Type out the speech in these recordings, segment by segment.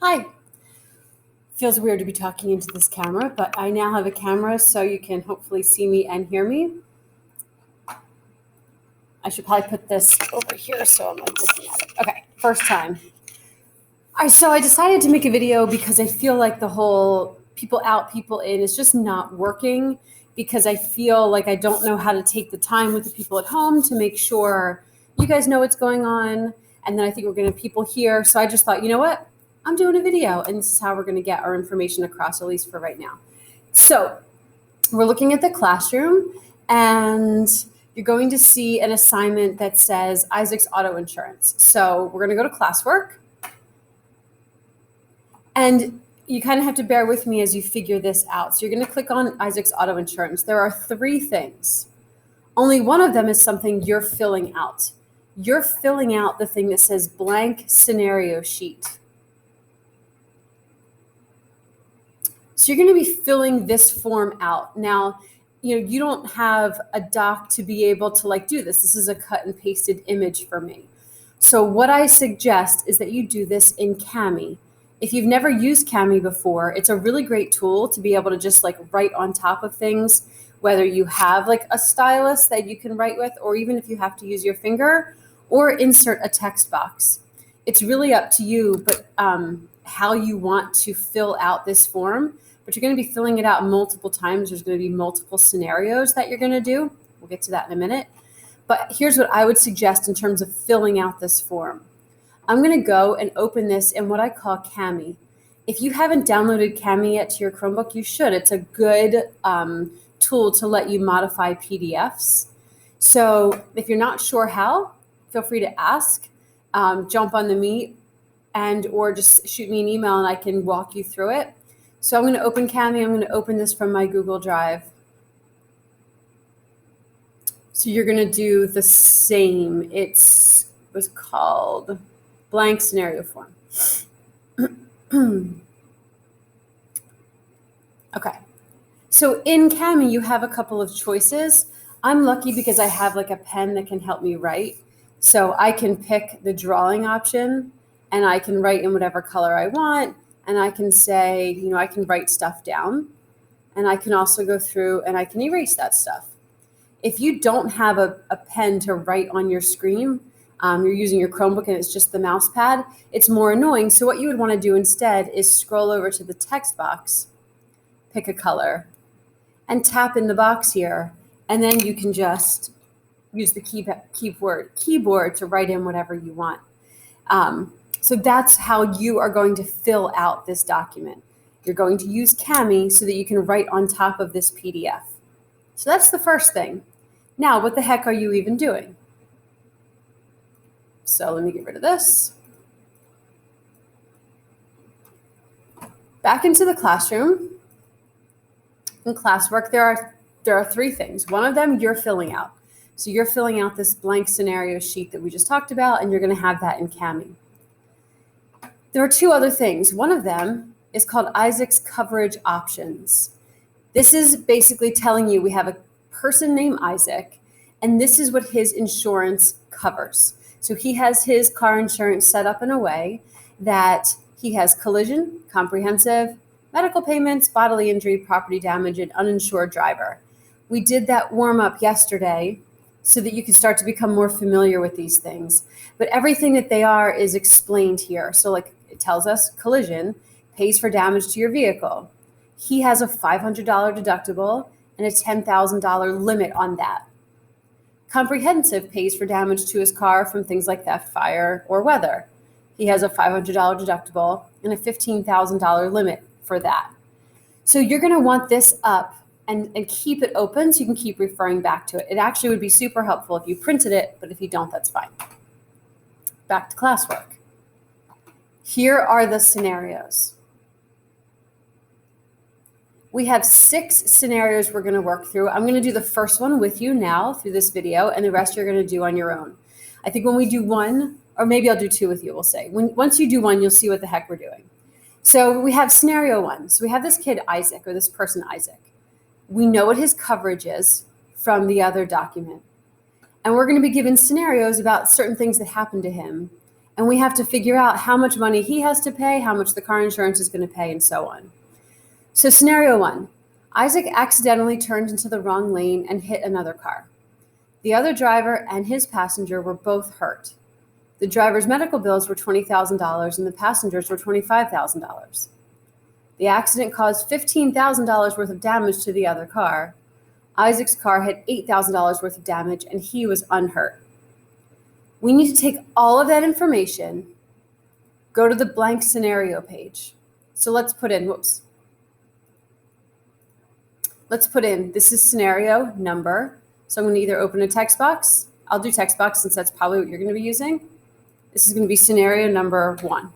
Hi. Feels weird to be talking into this camera, but I now have a camera so you can hopefully see me and hear me. I should probably put this over here so I'm like looking at it. Okay, first time. So I decided to make a video because I feel like the whole people out, people in is just not working, because I feel like I don't know how to take the time with the people at home to make sure you guys know what's going on. And then I think we're going to have people here. So I just thought, you know what? I'm doing a video, and this is how we're going to get our information across, at least for right now. So we're looking at the classroom, and you're going to see an assignment that says Isaac's auto insurance. So we're going to go to classwork. And you kind of have to bear with me as you figure this out. So you're going to click on Isaac's auto insurance. There are 3 things. Only one of them is something you're filling out. You're filling out the thing that says blank scenario sheet. So you're going to be filling this form out. Now, you don't have a doc to be able to do this. This is a cut and pasted image for me. So what I suggest is that you do this in Cami. If you've never used Cami before, it's a really great tool to be able to just write on top of things, whether you have a stylus that you can write with, or even if you have to use your finger, or insert a text box. It's really up to you, but how you want to fill out this form. But you're going to be filling it out multiple times. There's going to be multiple scenarios that you're going to do. We'll get to that in a minute. But here's what I would suggest in terms of filling out this form. I'm going to go and open this in what I call Cami. If you haven't downloaded Cami yet to your Chromebook, you should. It's a good tool to let you modify PDFs. So if you're not sure how, feel free to ask, jump on the meet, or just shoot me an email and I can walk you through it. So I'm going to open Cami. I'm going to open this from my Google Drive. So you're going to do the same. It was called blank scenario form. Okay. So in Cami, you have a couple of choices. I'm lucky because I have a pen that can help me write. So I can pick the drawing option, and I can write in whatever color I want. And I can say, I can write stuff down, and I can also go through and I can erase that stuff. If you don't have a pen to write on your screen, you're using your Chromebook and it's just the mouse pad, it's more annoying. So what you would want to do instead is scroll over to the text box, pick a color, and tap in the box here. And then you can just use the keyboard to write in whatever you want. So that's how you are going to fill out this document. You're going to use Cami so that you can write on top of this PDF. So that's the first thing. Now, what the heck are you even doing? So let me get rid of this. Back into the classroom. In classwork, there are 3 things. One of them you're filling out. So you're filling out this blank scenario sheet that we just talked about, and you're going to have that in Cami. There are 2 other things. One of them is called Isaac's coverage options. This is basically telling you we have a person named Isaac, and this is what his insurance covers. So he has his car insurance set up in a way that he has collision, comprehensive, medical payments, bodily injury, property damage, and uninsured driver. We did that warm up yesterday so that you can start to become more familiar with these things. But everything that they are is explained here. So it tells us collision pays for damage to your vehicle. He has a $500 deductible and a $10,000 limit on that. Comprehensive pays for damage to his car from things like theft, fire, or weather. He has a $500 deductible and a $15,000 limit for that. So you're going to want this up and keep it open so you can keep referring back to it. It actually would be super helpful if you printed it, but if you don't, that's fine. Back to classwork. Here are the scenarios. We have 6 scenarios we're going to work through. I'm going to do the first one with you now through this video, and the rest you're going to do on your own. I think when we do 1, or maybe I'll do 2 with you, we'll say. Once you do 1, you'll see what the heck we're doing. So we have scenario 1. So we have this kid, Isaac, or this person, Isaac. We know what his coverage is from the other document. And we're going to be given scenarios about certain things that happened to him. And we have to figure out how much money he has to pay, how much the car insurance is going to pay, and so on. So scenario 1, Isaac accidentally turned into the wrong lane and hit another car. The other driver and his passenger were both hurt. The driver's medical bills were $20,000 and the passengers were $25,000. The accident caused $15,000 worth of damage to the other car. Isaac's car had $8,000 worth of damage and he was unhurt. We need to take all of that information, go to the blank scenario page. So let's put in, this is scenario number. So I'm going to either open a text box. I'll do text box since that's probably what you're going to be using. This is going to be scenario number 1.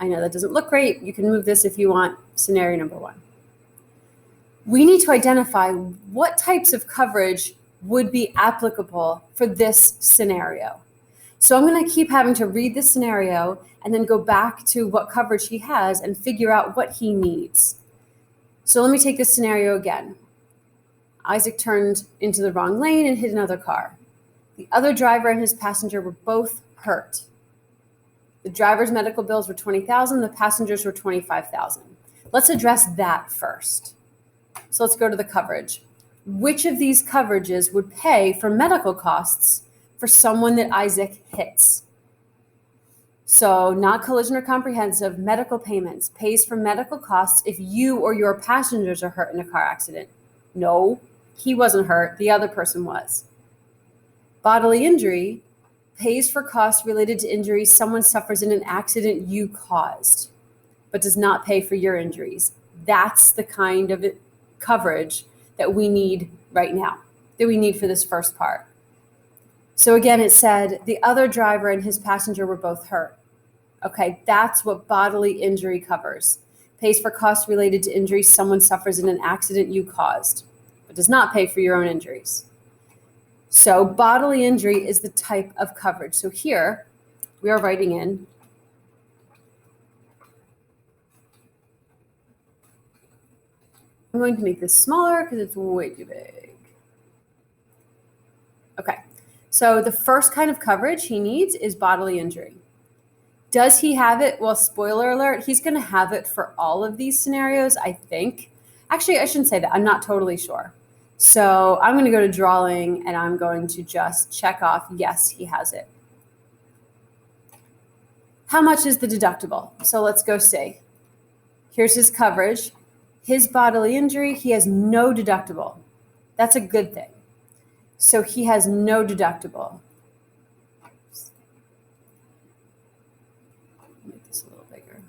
I know that doesn't look great. You can move this if you want. Scenario number 1. We need to identify what types of coverage would be applicable for this scenario. So I'm going to keep having to read this scenario and then go back to what coverage he has and figure out what he needs. So let me take this scenario again. Isaac turned into the wrong lane and hit another car. The other driver and his passenger were both hurt. The driver's medical bills were $20,000, the passengers were $25,000. Let's address that first. So let's go to the coverage. Which of these coverages would pay for medical costs for someone that Isaac hits? So not collision or comprehensive, medical payments, pays for medical costs if you or your passengers are hurt in a car accident. No, he wasn't hurt, the other person was. Bodily injury pays for costs related to injuries someone suffers in an accident you caused, but does not pay for your injuries. That's the kind of coverage that we need right now, that we need for this first part. So again, it said the other driver and his passenger were both hurt. Okay, that's what bodily injury covers. Pays for costs related to injuries someone suffers in an accident you caused, but does not pay for your own injuries. So bodily injury is the type of coverage. So here we are writing in I'm going to make this smaller because it's way too big. Okay, so the first kind of coverage he needs is bodily injury. Does he have it? Well, spoiler alert, he's going to have it for all of these scenarios, I think. Actually, I shouldn't say that. I'm not totally sure. So I'm going to go to drawing and I'm going to just check off, yes, he has it. How much is the deductible? So let's go see. Here's his coverage. His bodily injury, he has no deductible. That's a good thing. So he has no deductible. Make this a little bigger.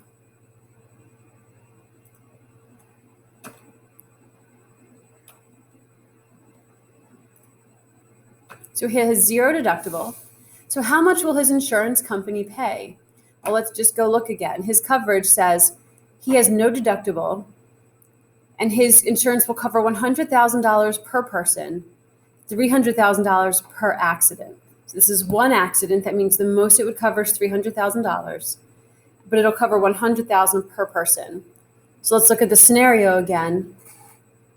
So he has zero deductible. So how much will his insurance company pay? Well, let's just go look again. His coverage says he has no deductible and his insurance will cover $100,000 per person, $300,000 per accident. So this is one accident. That means the most it would cover is $300,000, but it'll cover $100,000 per person. So let's look at the scenario again.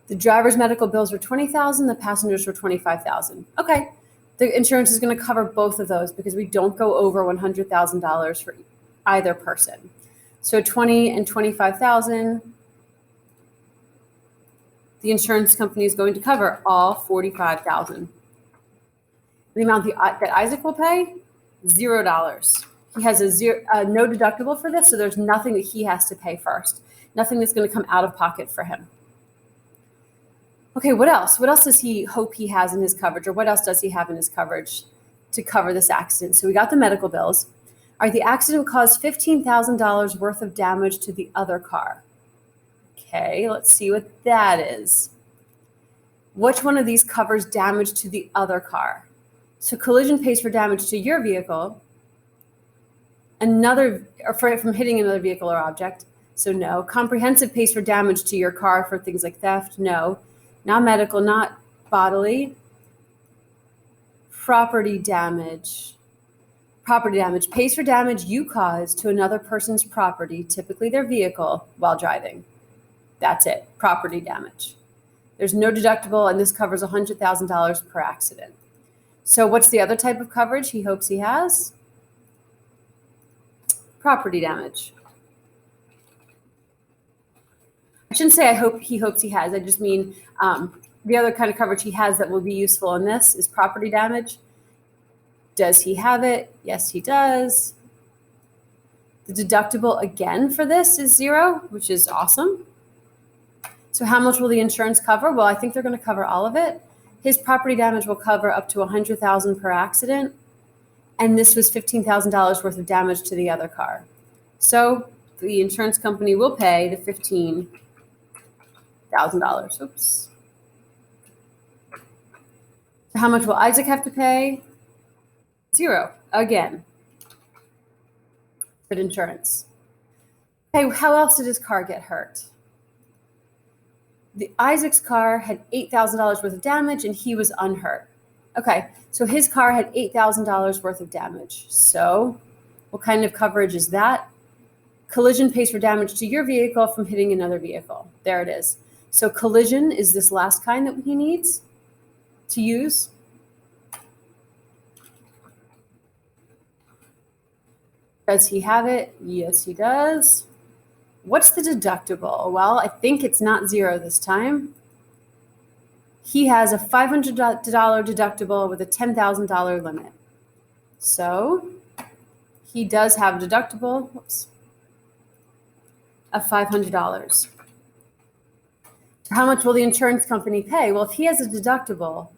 The driver's medical bills were $20,000, the passengers were $25,000. Okay, the insurance is going to cover both of those because we don't go over $100,000 for either person. So $20,000 and $25,000. The insurance company is going to cover all $45,000. The amount that Isaac will pay, $0. He has no deductible for this, so there's nothing that he has to pay first. Nothing that's going to come out of pocket for him. Okay, what else? What else does he hope he has in his coverage, or what else does he have in his coverage to cover this accident? So we got the medical bills. All right, the accident caused $15,000 worth of damage to the other car. Okay, let's see what that is. Which one of these covers damage to the other car? So collision pays for damage to your vehicle, from hitting another vehicle or object. So no. Comprehensive pays for damage to your car for things like theft. No. Not medical, not bodily. Property damage. Property damage pays for damage you caused to another person's property, typically their vehicle, while driving. That's it, property damage. There's no deductible, and this covers $100,000 per accident. So what's the other type of coverage he hopes he has? property damage. I shouldn't say he hopes he has. I just mean the other kind of coverage he has that will be useful in this is property damage. Does he have it? Yes, he does. The deductible again for this is 0, which is awesome. So how much will the insurance cover? Well, I think they're going to cover all of it. His property damage will cover up to $100,000 per accident. And this was $15,000 worth of damage to the other car. So the insurance company will pay the $15,000. Oops. So how much will Isaac have to pay? 0 again. For insurance. Okay, how else did his car get hurt? Isaac's car had $8,000 worth of damage and he was unhurt. Okay, so his car had $8,000 worth of damage. So what kind of coverage is that? Collision pays for damage to your vehicle from hitting another vehicle. There it is. So collision is this last kind that he needs to use. Does he have it? Yes, he does. What's the deductible? Well, I think it's not 0 this time. He has a $500 deductible with a $10,000 limit. So he does have a deductible of $500. How much will the insurance company pay? Well, if he has a deductible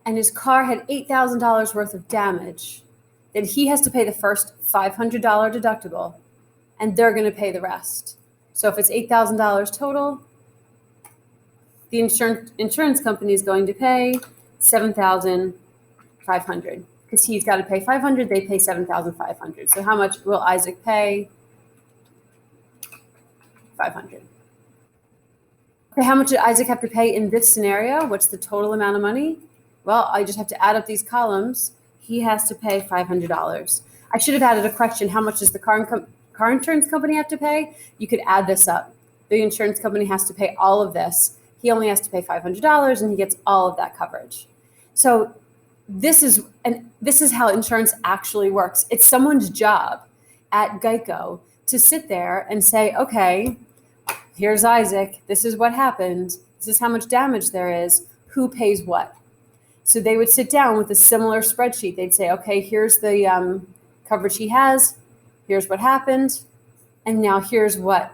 and his car had $8,000 worth of damage, then he has to pay the first $500 deductible, and they're going to pay the rest. So if it's $8,000 total, the insurance company is going to pay $7,500 because he's got to pay $500. They pay $7,500. So how much will Isaac pay? $500. Okay, how much did Isaac have to pay in this scenario? What's the total amount of money? Well, I just have to add up these columns. He has to pay $500. I should have added a question. How much does the car insurance company have to pay? You could add this up. The insurance company has to pay all of this. He only has to pay $500 and he gets all of that coverage. So this is how insurance actually works. It's someone's job at Geico to sit there and say, okay, here's Isaac. This is what happened. This is how much damage there is. Who pays what? So they would sit down with a similar spreadsheet. They'd say, okay, here's the coverage he has. Here's what happened. And now here's what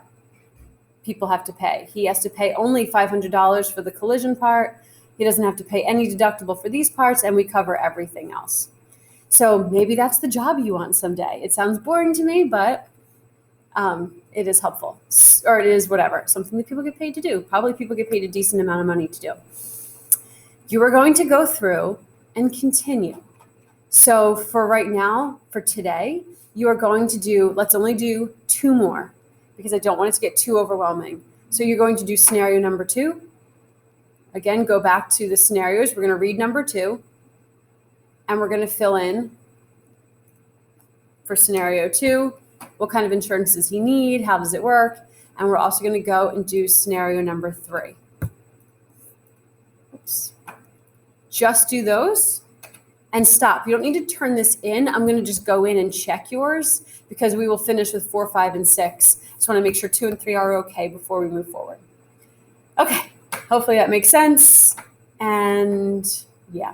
people have to pay. He has to pay only $500 for the collision part. He doesn't have to pay any deductible for these parts, and we cover everything else. So maybe that's the job you want someday. It sounds boring to me, but it is helpful. Or it is whatever, something that people get paid to do. Probably people get paid a decent amount of money to do. You are going to go through and continue. So for right now, for today, you are going to do, let's only do 2 more because I don't want it to get too overwhelming. So you're going to do scenario number 2. Again, go back to the scenarios. We're going to read number 2 and we're going to fill in for scenario 2. What kind of insurance does he need? How does it work? And we're also going to go and do scenario number 3. Oops. Just do those and stop. You don't need to turn this in. I'm going to just go in and check yours because we will finish with 4, 5, and 6. Just want to make sure 2 and 3 are okay before we move forward. Okay, hopefully that makes sense. And yeah.